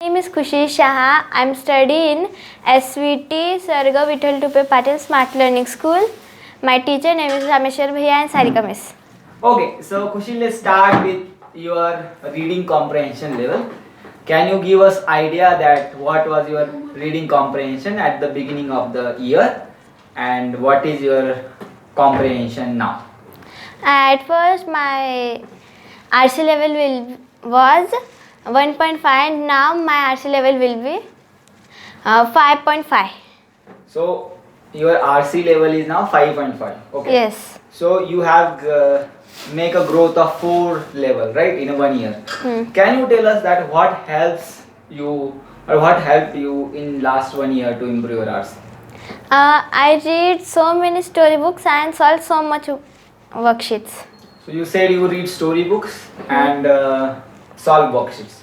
My name is Khushi Shah. I'm studying SVT Sarga Vittal Tupe Patil Smart Learning School. My teacher name is Rameshwar Bhaiya and Sarika Miss. Okay, so Khushi, let's start with your reading comprehension level. Can you give us idea that what was your reading comprehension at the beginning of the year and what is your comprehension now? At first, my RC level was 1.5 and now my RC level will be 5.5. So your RC level is now 5.5. Okay. Yes. So you have make a growth of 4 level, right, in 1 year. Can you tell us that what helps you or what helped you in last 1 year to improve your RC? I read so many storybooks and solve so much worksheets. So you said you read storybooks and solve worksheets.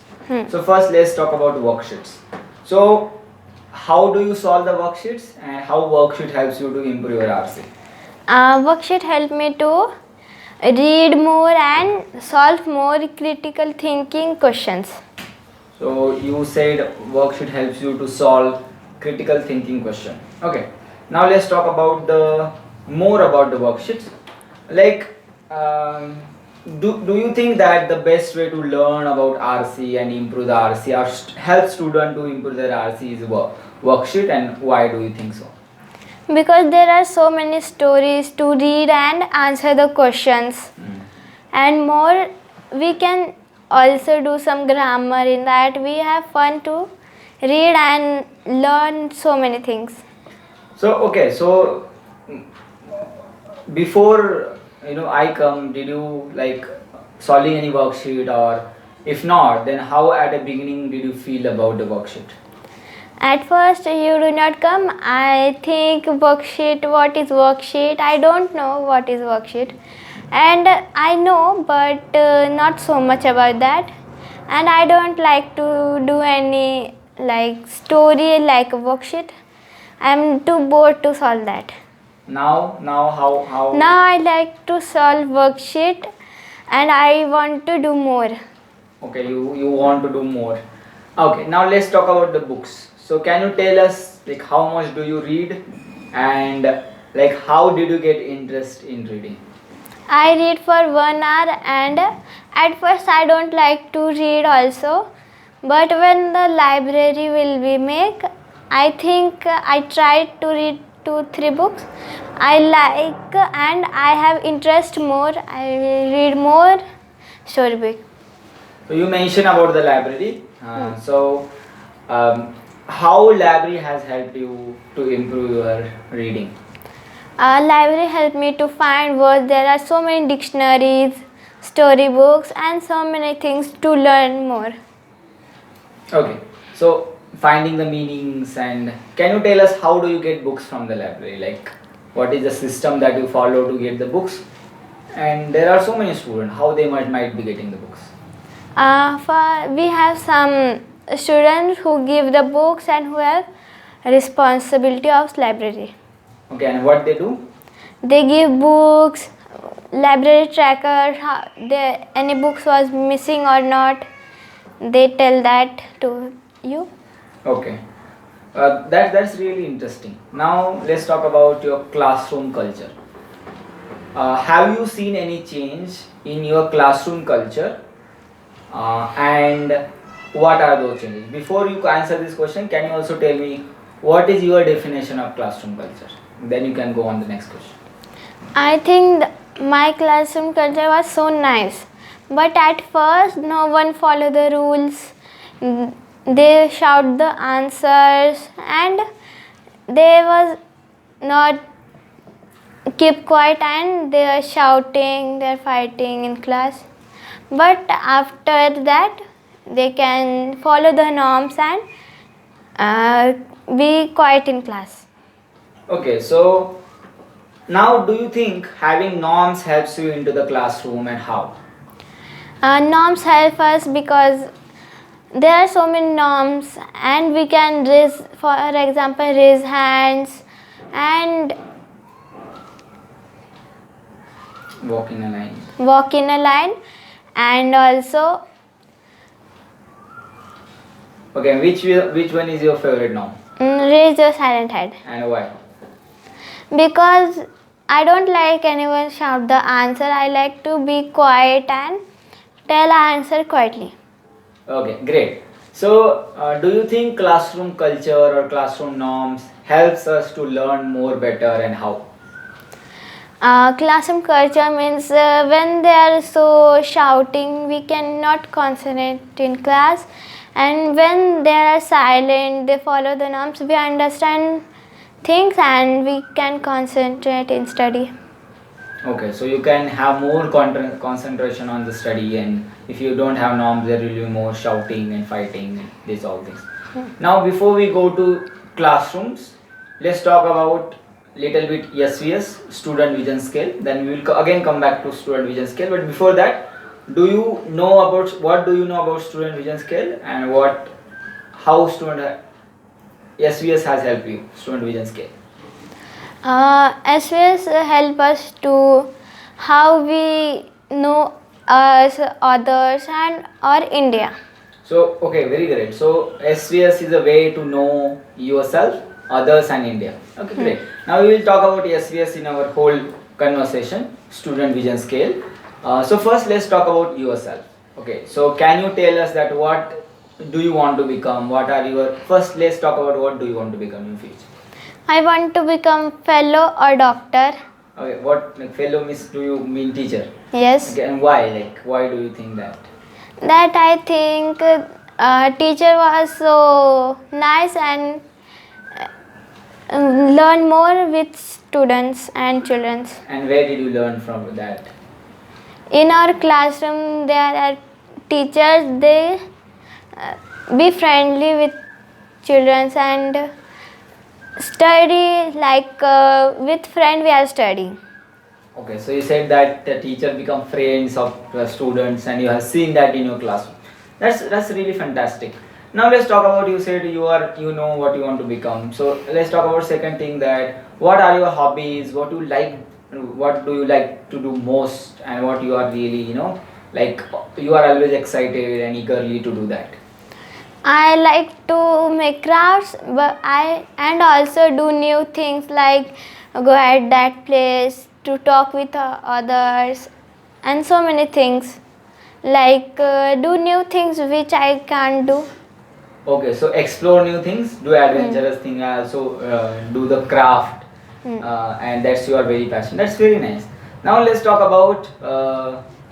So first let's talk about worksheets. So how do you solve the worksheets and how worksheet helps you to improve your RC? Worksheet help me to read more and solve more critical thinking questions. So you said worksheet helps you to solve critical thinking question. Okay. Now let's talk about more about the worksheets. Like, do you think that the best way to learn about RC and improve the RC or help student to improve their RC is worksheet, and why do you think so? Because there are so many stories to read and answer the questions. And more, we can also do some grammar in that. We have fun to read and learn so many things. So okay, so before I come, did you like solving any worksheet, or if not, then how at the beginning did you feel about the worksheet? At first, you do not come. I think worksheet, what is worksheet? I don't know what is worksheet. And I know, but not so much about that. And I don't like to do any like story like a worksheet. I'm too bored to solve that. Now how? Now I like to solve worksheet and I want to do more. Okay, you want to do more. Okay, now let's talk about the books. So can you tell us like how much do you read and like how did you get interest in reading? I read for 1 hour and at first I don't like to read also, but when the library will be make, I think I tried to read 2-3 books. I like and I have interest more. I will read more storybook. So you mentioned about the library. So how library has helped you to improve your reading? Library helped me to find words. There are so many dictionaries, storybooks, and so many things to learn more. Okay, so finding the meanings, and can you tell us how do you get books from the library? Like what is the system that you follow to get the books? And there are so many students, how they might be getting the books? We have some students who give the books and who have responsibility of library. Okay, and what they do? They give books, library tracker, any books was missing or not. They tell that to you. Okay, that's really interesting. Now let's talk about your classroom culture. Have you seen any change in your classroom culture? And what are those changes? Before you answer this question, can you also tell me what is your definition of classroom culture? Then you can go on the next question. I think my classroom culture was so nice, but at first no one followed the rules. They shout the answers and they was not keep quiet and they are shouting, they are fighting in class. But after that they can follow the norms and be quiet in class. Okay, so now do you think having norms helps you into the classroom, and how? Norms help us because there are so many norms and we can raise, for example, raise hands and Walk in a line. and also Okay, which one is your favorite norm Raise your silent head. and why? Because I don't like anyone shout the answer. I like to be quiet and tell answer quietly. Okay, great. So, do you think classroom culture or classroom norms helps us to learn more better and how? Classroom culture means when they are so shouting, we cannot concentrate in class, and when they are silent, they follow the norms. We understand things and we can concentrate in study. Okay, so you can have more concentration on the study, and if you don't have norms, there will be more shouting and fighting, and these all things. Now, before we go to classrooms, let's talk about little bit SVS, student vision scale. Then we will again come back to student vision scale. But before that, do you know about what do you know about student vision scale and how student SVS has helped you student vision scale? SVS help us to how we know us, others, and or India. So, okay, very great. So, SVS is a way to know yourself, others, and India. Okay, great. Now, we will talk about SVS in our whole conversation, student vision scale. So, first, let's talk about yourself. Okay, so can you tell us that what do you want to become? What are your first? Let's talk about what do you want to become in future. I want to become fellow or doctor. Okay, what like fellow miss do you mean teacher? Yes. Okay, and why? Like, why do you think that? That I think teacher was so nice and learn more with students and children. And where did you learn from that? In our classroom, there are teachers. They be friendly with children and study like with friend we are studying. Okay, so you said that the teacher become friends of the students, and you have seen that in your classroom. That's really fantastic. Now let's talk about you said you know what you want to become. So let's talk about second thing that what are your hobbies? What do you like to do most, and what you are really like you are always excited and eagerly to do that. I like to make crafts, but I and also do new things like go at that place to talk with others and so many things like do new things which I can't do. Okay, so explore new things, do adventurous thing, also do the craft, and that's you are very passionate. That's very nice. Now let's talk about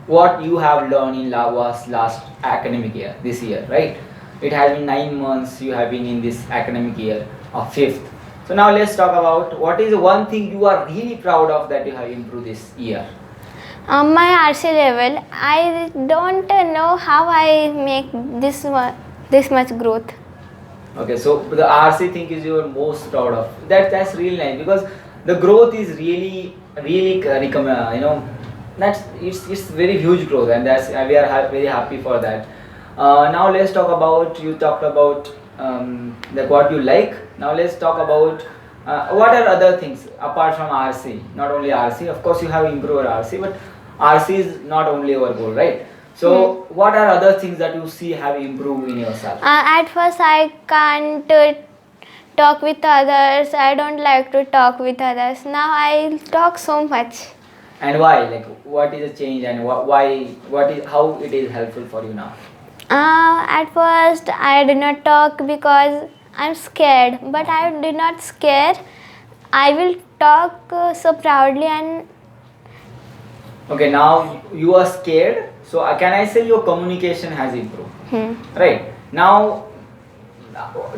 what you have learned in last academic year, this year, right? It has been 9 months you have been in this academic year of fifth. So now let's talk about what is one thing you are really proud of that you have improved this year. My RC level, I don't know how I make this much growth. Okay, so the RC thing is your most proud of. That's really nice because the growth is really that's it's very huge growth, and that's we are very happy for that. Now let's talk about you talked about what you like. Now let's talk about what are other things apart from RC. Not only RC, of course you have improved RC, but RC is not only our goal, right? So, what are other things that you see have improved in yourself? At first, I can't talk with others. I don't like to talk with others. Now I talk so much. And why? Like, what is the change and why? What is how it is helpful for you now? At first, I did not talk because I'm scared. But I did not scare. I will talk so proudly and. Okay, now you are scared. So can I say your communication has improved? Right now,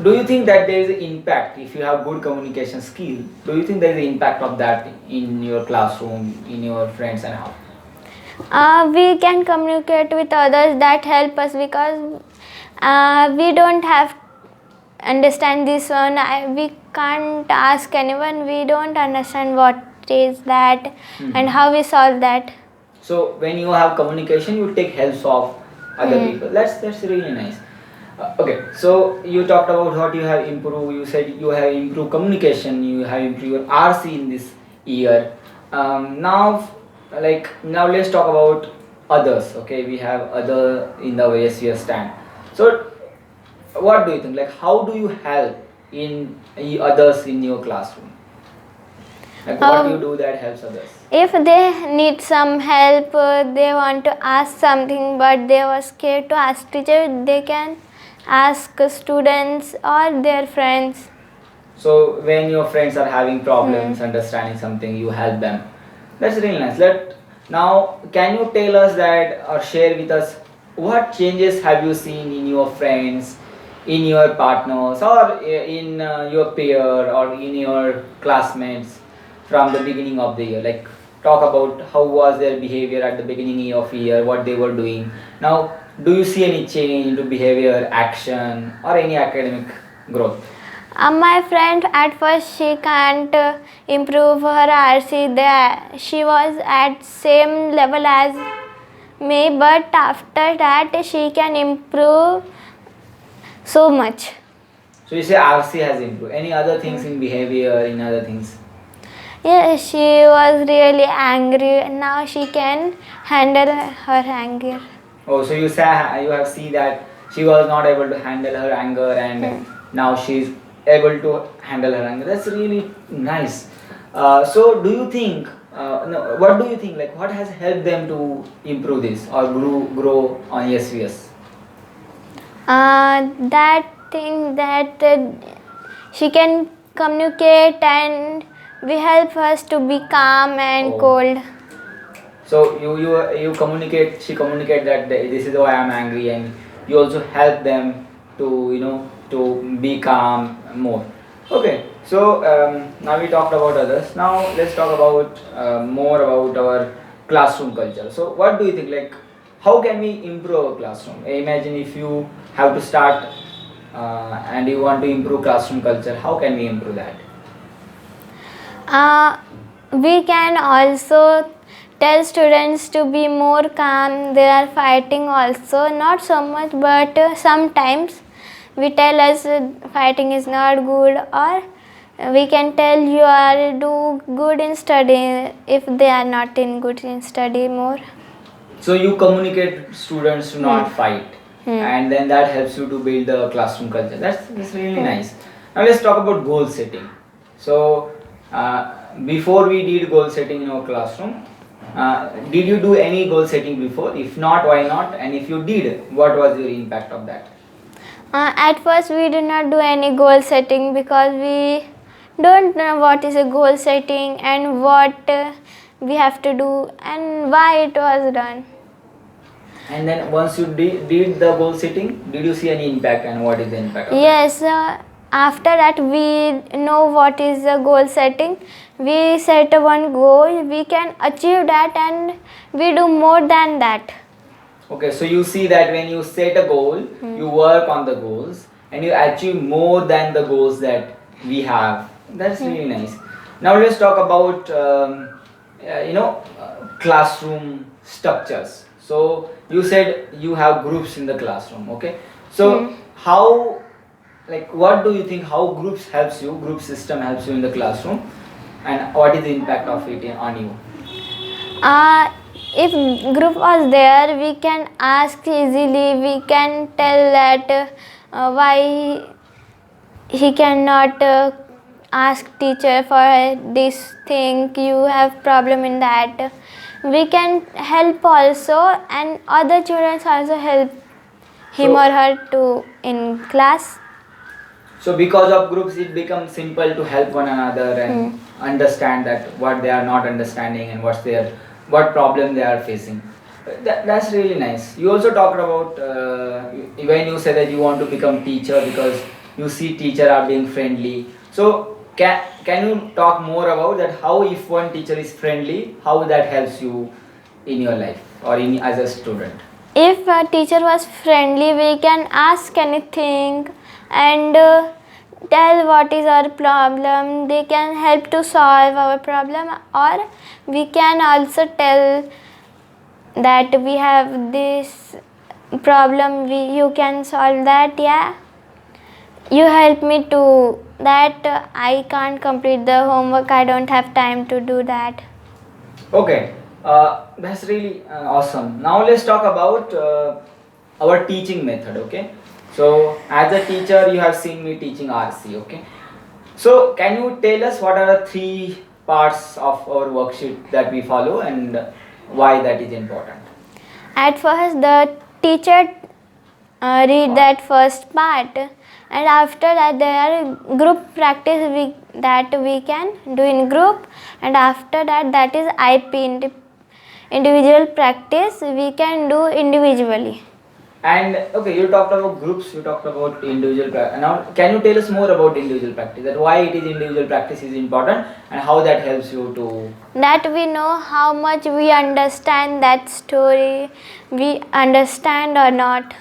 do you think that there is an impact if you have good communication skill? Do you think there is an impact of that in your classroom, in your friends, and how? We can communicate with others. That help us because we don't have understand this one. We can't ask anyone. We don't understand what is that and how we solve that. So when you have communication, you take help of other people. That's really nice. Okay, so you talked about what you have improved. You said you have improved communication. You have improved your RC in this year. Now let's talk about others. Okay, we have other in the way we stand. So what do you think? Like, how do you help in others in your classroom? Like, what you do that helps others? If they need some help, they want to ask something but they were scared to ask teacher, they can ask students or their friends. So when your friends are having problems understanding something, you help them. That's really nice. Now, can you tell us that or share with us what changes have you seen in your friends, in your partners, or in your peer or in your classmates from the beginning of the year? Like, talk about how was their behavior at the beginning of year, what they were doing. Now, do you see any change into behavior, action, or any academic growth? My friend at first she can't improve her RC. She was at same level as me, but after that she can improve so much. So you say RC has improved. Any other things in behavior, in other things? Yeah, she was really angry. Now she can handle her anger. Oh, so you say you have seen that she was not able to handle her anger, and now she's able to handle her anger. That's really nice. So do you think? No, what do you think? Like, what has helped them to improve this or grow on SVS? That thing that she can communicate and we help us to be calm and Oh. cold. So you communicate. She communicate that this is why I'm angry, and you also help them to to be calm more. Okay. So now we talked about others. Now let's talk about more about our classroom culture. So what do you think? Like, how can we improve our classroom? Imagine if you have to start and you want to improve classroom culture. How can we improve that? We can also tell students to be more calm. They are fighting also, not so much, but sometimes we tell us fighting is not good, or we can tell you are do good in study if they are not in good in study more. So you communicate students to not fight, and then that helps you to build the classroom culture. That's really nice. Now let's talk about goal setting. So before we did goal setting in our classroom, did you do any goal setting before? If not, why not? And if you did, what was your impact of that? At first we did not do any goal setting because we don't know what is a goal setting and what we have to do and why it was done. And then once you did the goal setting, did you see any impact, and what is the impact of Yes, after that we know what is the goal setting. We set one goal, we can achieve that and we do more than that. Okay, so you see that when you set a goal, you work on the goals and you achieve more than the goals that we have. That's really nice. Now let's talk about classroom structures. So you said you have groups in the classroom. Okay, so how, like, what do you think? How groups helps you? Group system helps you in the classroom, and what is the impact of it on you? If group was there, we can ask easily. We can tell that why he cannot ask teacher for this thing. You have problem in that. We can help also, and other children also help him or her to in class. So because of groups, it becomes simple to help one another and understand that what they are not understanding and what problem they are facing. That's really nice. You also talked about when you said that you want to become teacher because you see teacher are being friendly. So can you talk more about that? How, if one teacher is friendly, how that helps you in your life or in as a student? If a teacher was friendly, we can ask anything and tell what is our problem. They can help to solve our problem, or we can also tell that we have this problem, you can solve that. Yeah, you help me to that. I can't complete the homework, I don't have time to do that. Okay, that's really awesome. Now let's talk about our teaching method. Okay, So as a teacher, you have seen me teaching RC, okay? So can you tell us what are the three parts of our worksheet that we follow and why that is important? At first, the teacher read that first part, and after that there are group practice that we can do in group, and after that is individual practice we can do individually. And okay, you talked about groups, you talked about individual practice. Now, can you tell us more about individual practice? That why it is individual practice is important and how that helps you to. That we know how much we understand that story, we understand or not.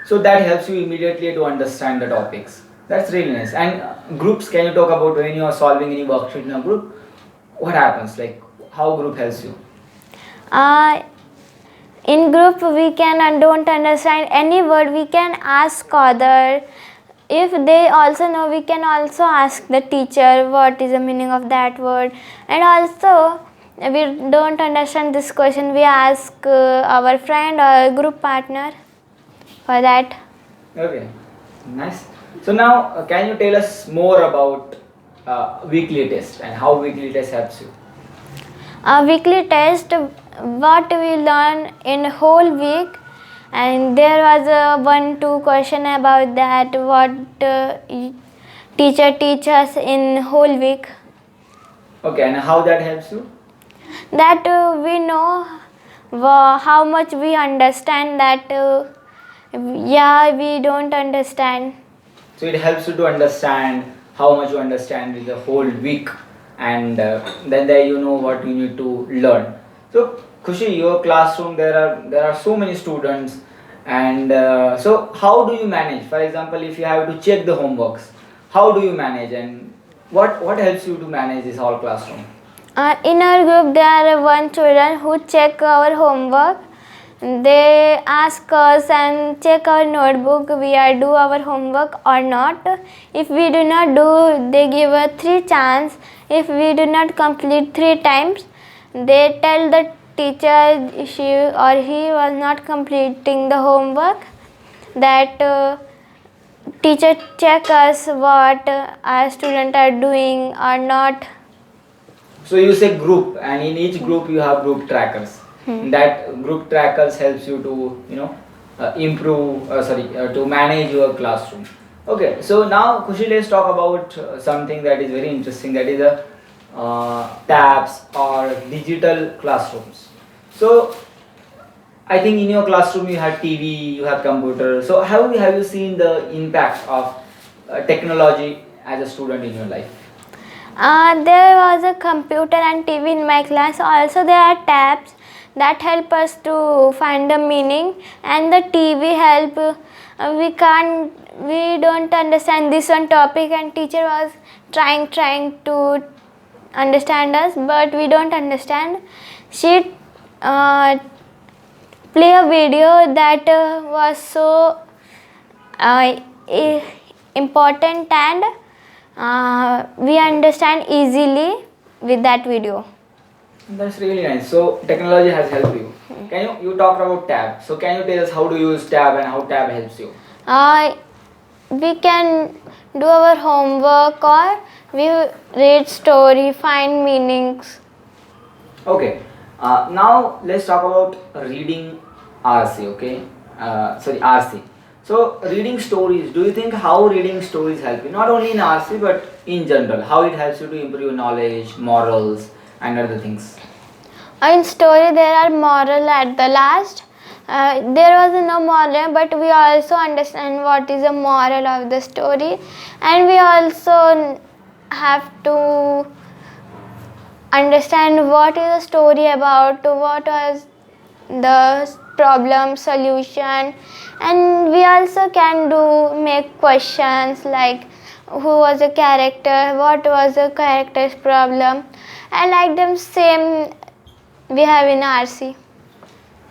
So that helps you immediately to understand the topics. That's really nice. And groups, can you talk about when you are solving any worksheet in a group? What happens? Like how group helps you? Uh, in group we can and don't understand any word, we can ask other. If they also know, we can also ask the teacher what is the meaning of that word. And also we don't understand this question, we ask our friend or group partner for that. Okay, nice. So now, can you tell us more about weekly test and how weekly test helps you? A weekly test, what we learn in whole week, and there was a 1-2 question about that, what teacher teach us in whole week. Okay, and how that helps you? That we know how much we understand, that yeah, we don't understand. So it helps you to understand how much you understand in the whole week, and then there you know what you need to learn. So Khushi, your classroom there are so many students, and so how do you manage? For example, if you have to check the homeworks, how do you manage, and what helps you to manage this whole classroom? In our group there are one children who check our homework. They ask us and check our notebook, we are do our homework or not. If we do not do, they give a 3 chance. If we do not complete 3 times, they tell the teacher she or he was not completing the homework. That teacher check us what our student are doing or not. So you say group, and in each group you have group trackers. That group trackers helps you to improve. To manage your classroom. Okay, so now Kushi, let's talk about something that is very interesting. That is the tabs or digital classrooms. So I think in your classroom you have TV, you have computer. So how have you seen the impact of technology as a student in your life? There was a computer and TV in my class. Also, there are tabs that help us to find the meaning, and the TV help. We don't understand this one topic, and teacher was trying to understand us, but we don't understand. She play a video that was so important, and we understand easily with that video. That's really nice. So technology has helped you. Can you talked about tab. So can you tell us how to use tab and how tab helps you? We can do our homework, or we read story, find meanings. Okay. Now let's talk about reading RC. Okay. RC. So reading stories. Do you think how reading stories help you? Not only in RC but in general. How it helps you to improve your knowledge, morals, and other things. In story there are moral at the last. There was no moral, but we also understand what is the moral of the story, and we also have to understand what is the story about, what was the problem solution, and we also can make questions like who was the character, what was the character's problem. I like them same we have in RC.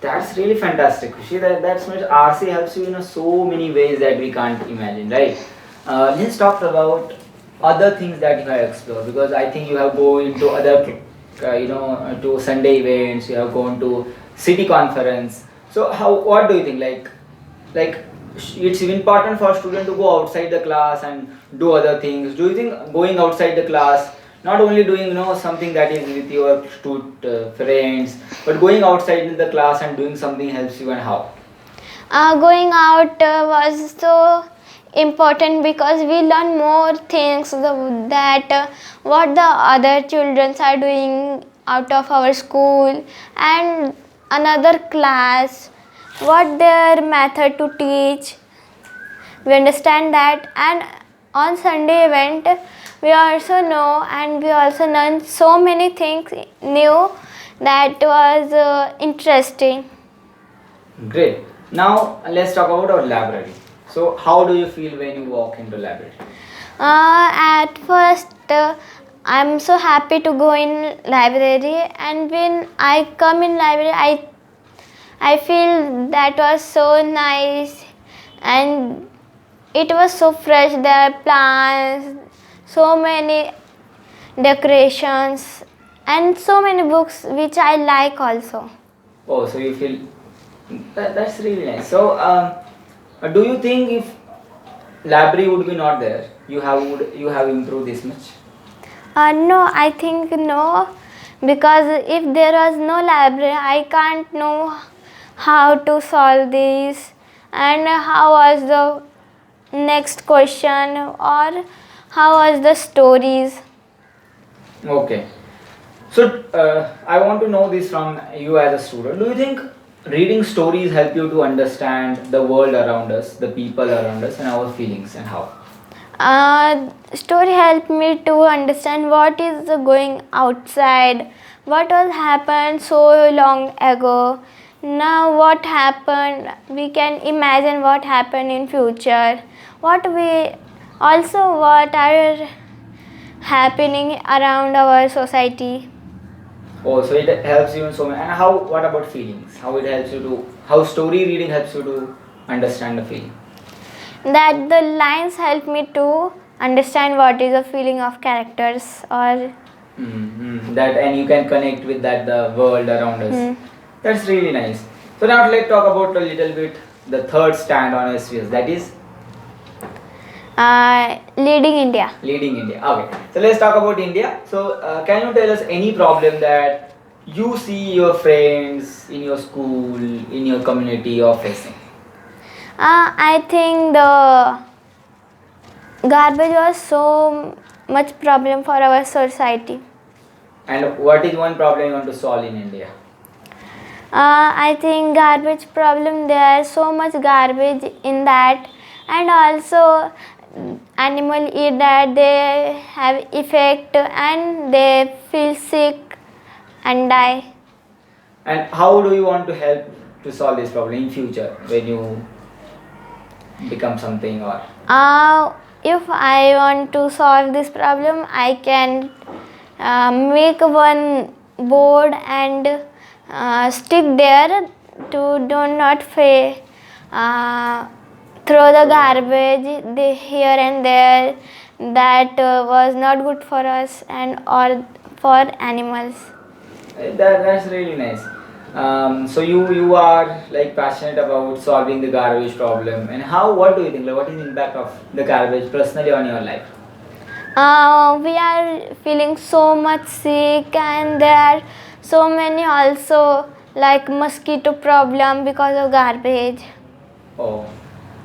That's really fantastic, Kushi. That's much RC helps you in so many ways that we can't imagine, right? Let's talk about other things that you have explored, because I think you have gone into other, to Sunday events. You have gone to city conference. So what do you think? Like it's important for student to go outside the class and do other things? Do you think going outside the class, not only doing something that is with your friends, but going outside the class and doing something helps you, and how? Going out was so important because we learn more things that what the other children are doing out of our school and another class, what their method to teach. We understand that, and on Sunday event we also know and we also learn so many things new that was interesting. Great. Now let's talk about our library. So how do you feel when you walk into library? At first, I'm so happy to go in library, and when I come in library, I feel that was so nice, and it was so fresh. There are plants, so many decorations, and so many books which I like also. Oh, so you feel that's really nice. So do you think if library would be not there, you have improved this much? No, I think no, because if there was no library, I can't know how to solve this and how was the next question or how was the stories. Okay. So I want to know this from you as a student. Do you think reading stories help you to understand the world around us, the people around us, and our feelings, and how? Story helped me to understand what is going outside, what was happened so long ago. Now what happened, we can imagine what happened in future. What we also what are happening around our society. Oh, so it helps you in so many. And how? What about feelings? How it helps you to? How story reading helps you to understand the feeling? That the lines help me to understand what is the feeling of characters or That, and you can connect with that the world around us. Hmm. That's really nice. So now let's talk about a little bit the third stand on SVS. That is Leading India. leading India. Okay, so let's talk about India. So, can you tell us any problem that you see your friends in your school, in your community, are facing? I think the garbage was so much problem for our society. And what is one problem you want to solve in India? I think garbage problem, there is so much garbage in that, and also animal eat that, they have effect and they feel sick and die. And how do you want to help to solve this problem in future when you become something or? If I want to solve this problem, I can make one board and stick there to do not throw the garbage here and there, that was not good for us and or for animals. That's really nice. So you are like passionate about solving the garbage problem, and how? What do you think? Like, what is the impact of the garbage personally on your life? We are feeling so much sick, and there are so many also like mosquito problem because of garbage. Oh,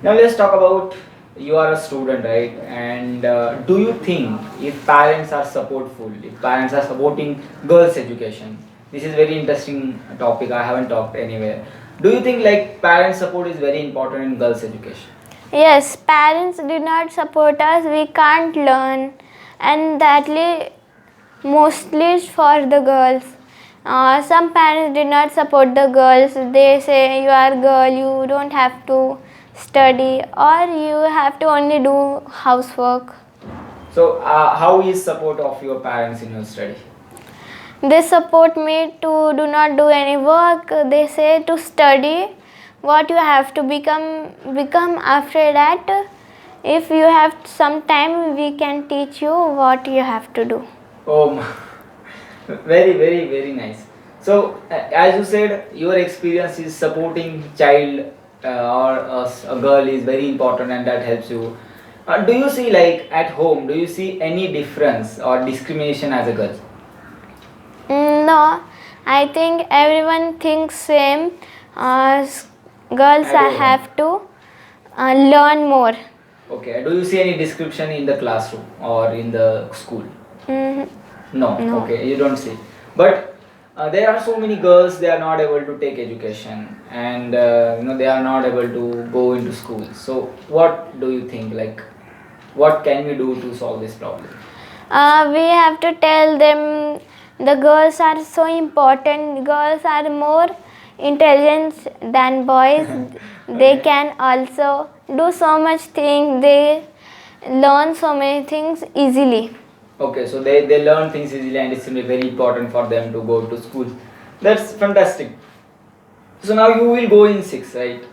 now let's talk about you are a student, right? And do you think if parents are supportful, if parents are supporting girls' education, this is very interesting topic. I haven't talked anywhere. Do you think like parent support is very important in girls' education? Yes, parents do not support us, we can't learn, and thatly mostly for the girls. Some parents did not support the girls. They say you are girl, you don't have to study, or you have to only do housework. So, how is support of your parents in your study? They support me to do not do any work. They say to study what you have to become after that. If you have some time, we can teach you what you have to do. Oh, very, very, very nice. So, as you said, your experience is supporting child or a girl is very important and that helps you. Do you see, like at home, do you see any difference or discrimination as a girl? No, I think everyone thinks same. Girls At your home. have to learn more. Okay. Do you see any description in the classroom or in the school? Mhm. No. No. Okay, you don't see. But there are so many girls, they are not able to take education, and they are not able to go into school. So what do you think? Like, what can we do to solve this problem? We have to tell them the girls are so important. Girls are more intelligent than boys. They Okay. can also do so much things. They learn so many things easily. Okay, so they learn things easily and it's very important for them to go to school. That's fantastic. So now you will go in 6th, right?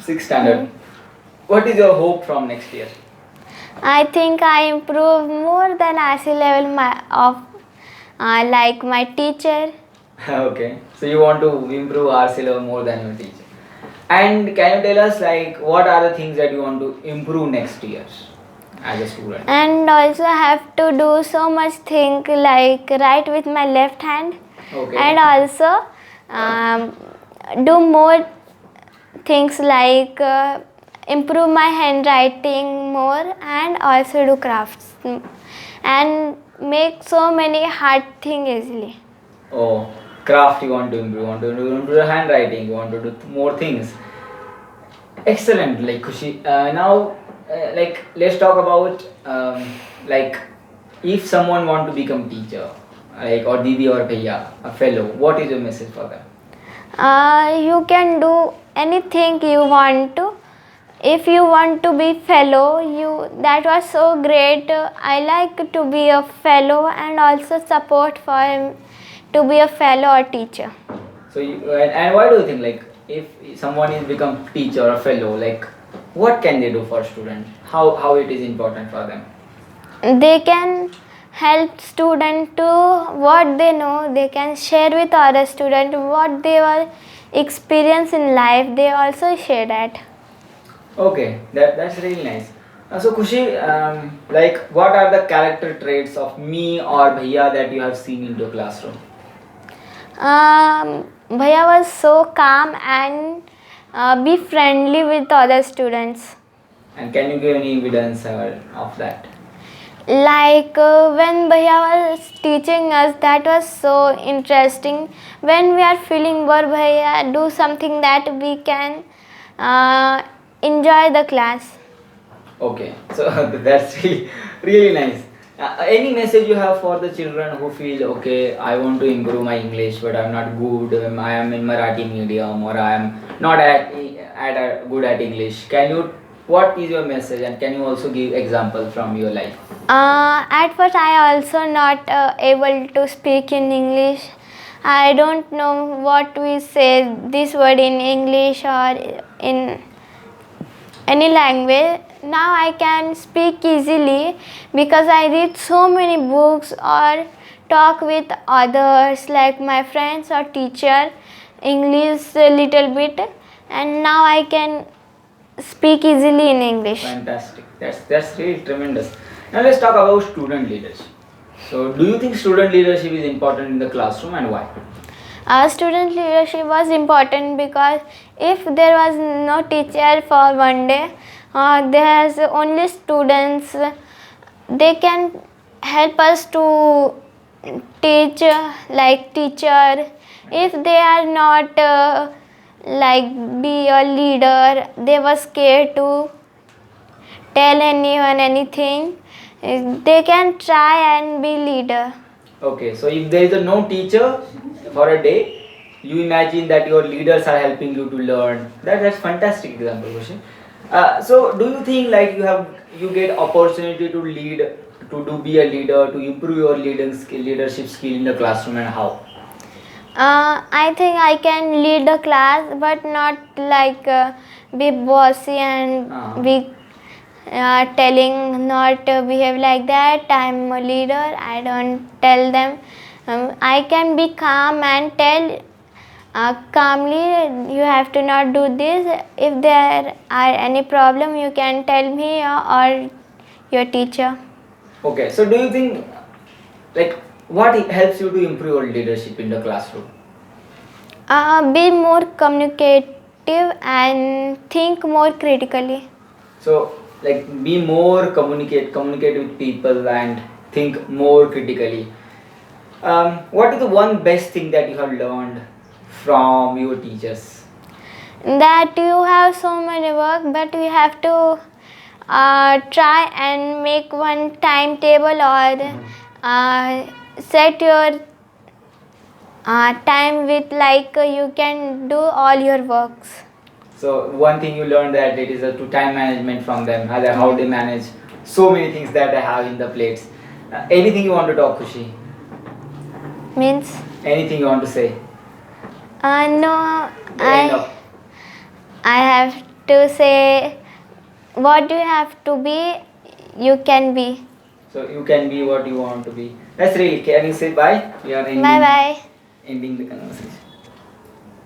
6th standard. What is your hope from next year? I think I improve more than RC level of like my teacher. Okay, so you want to improve RC level more than your teacher. And can you tell us, like, what are the things that you want to improve next year as a student? And also have to do so much thing like write with my left hand. Okay. And also do more things like improve my handwriting more and also do crafts and make so many hard things easily. Oh, craft you want to improve, you want to improve the handwriting, you want to do more things. Excellent, like Kushi. Now, like let's talk about like if someone want to become teacher, like or Didi or Bhaiya, a fellow. What is your message for them? You can do anything you want to. If you want to be fellow, that was so great. I like to be a fellow and also support for him to be a fellow or teacher. So, and why do you think, like if someone is become teacher or fellow, like what can they do for student? How it is important for them? They can help student to what they know. They can share with other student what they were experience in life. They also share that. Okay, that's really nice. So Kushi, like what are the character traits of me or Bhaiya that you have seen in your classroom? Bhaiya was so calm and be friendly with other students. And can you give any evidence of that? Like when Bhaiya was teaching us, that was so interesting. When we are feeling bored, Bhaiya do something that we can enjoy the class. Okay, so that's really nice. Any message you have for the children who feel, okay, I want to improve my English, but I'm not good. I am in Marathi medium, or I am not good at English. What is your message, and can you also give example from your life? At first, I also not able to speak in English. I don't know what we say this word in English or in any language. Now I can speak easily because I read so many books or talk with others like my friends or teacher English a little bit, and now I can speak easily in English. Fantastic. That's really tremendous. Now let's talk about student leadership. So, do you think student leadership is important in the classroom, and why? Student leadership was important because if there was no teacher for one day, there's only students. They can help us to teach like teacher. If they are not like be a leader, they were scared to tell anyone anything. They can try and be leader. Okay, so if there is no teacher for a day, you imagine that your leaders are helping you to learn. That's fantastic example, Kushi. So, do you think like you get opportunity to lead, be a leader, to improve your leadership skill in the classroom, and how? I think I can lead a class, but not like be bossy and be telling not behave like that. I'm a leader. I don't tell them. I can be calm and tell calmly, you have to not do this. If there are any problem, you can tell me or your teacher. Okay, so do you think, like, what helps you to improve your leadership in the classroom? Be more communicative and think more critically. So, like, be more communicate with people and think more critically. What is the one best thing that you have learned from your teachers? That you have so much work, but you have to try and make one timetable or set your time with like you can do all your works. So one thing you learned that it is to time management from them, either how they manage so many things that they have in the plates. Anything you want to talk, Kushi? Means Anything you want to say? no, End up. I have to say what you have to be, you can be. So you can be what you want to be. That's really. Can you say bye? We are ending, Bye bye. ending the conversation.